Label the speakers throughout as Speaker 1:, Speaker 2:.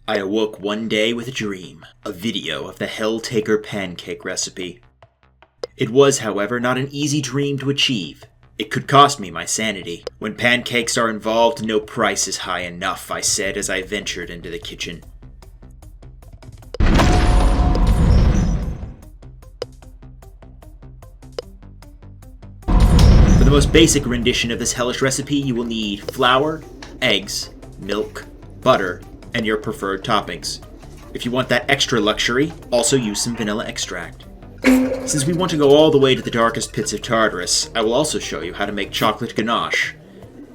Speaker 1: I awoke one day with a dream, a video of the Helltaker pancake recipe. It was, however, not an easy dream to achieve. It could cost me my sanity. When pancakes are involved, no price is high enough, I said as I ventured into the kitchen. For the most basic rendition of this hellish recipe, you will need flour, eggs, milk, butter, and your preferred toppings. If you want that extra luxury, also use some vanilla extract. Since we want to go all the way to the darkest pits of Tartarus, I will also show you how to make chocolate ganache,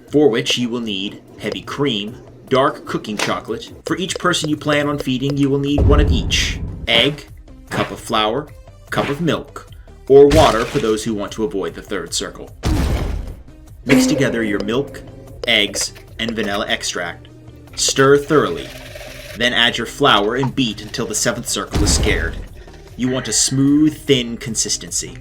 Speaker 1: for which you will need heavy cream, dark cooking chocolate. For each person you plan on feeding, you will need one of each: egg, cup of flour, cup of milk, or water for those who want to avoid the third circle. Mix together your milk, eggs, and vanilla extract. Stir thoroughly. Then add your flour and beat until the seventh circle is scared. You want a smooth, thin consistency.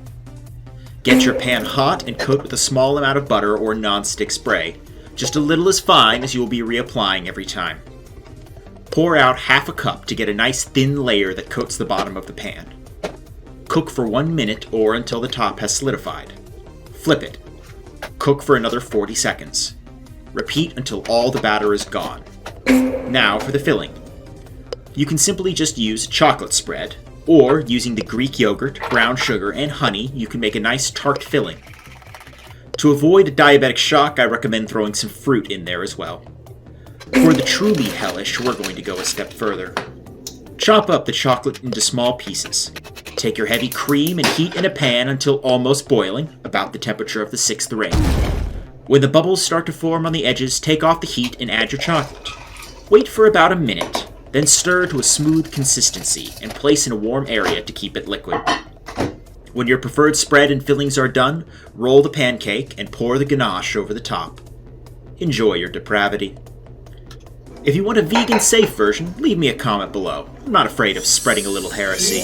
Speaker 1: Get your pan hot and coat with a small amount of butter or non-stick spray. Just a little is fine, as you will be reapplying every time. Pour out half a cup to get a nice thin layer that coats the bottom of the pan. Cook for 1 minute or until the top has solidified. Flip it. Cook for another 40 seconds. Repeat until all the batter is gone. Now for the filling. You can simply just use chocolate spread, or using the Greek yogurt, brown sugar, and honey, you can make a nice tart filling. To avoid a diabetic shock, I recommend throwing some fruit in there as well. For the truly hellish, we're going to go a step further. Chop up the chocolate into small pieces. Take your heavy cream and heat in a pan until almost boiling, about the temperature of the 6th ring. When the bubbles start to form on the edges, take off the heat and add your chocolate. Wait for about a minute, then stir to a smooth consistency and place in a warm area to keep it liquid. When your preferred spread and fillings are done, roll the pancake and pour the ganache over the top. Enjoy your depravity. If you want a vegan-safe version, leave me a comment below. I'm not afraid of spreading a little heresy.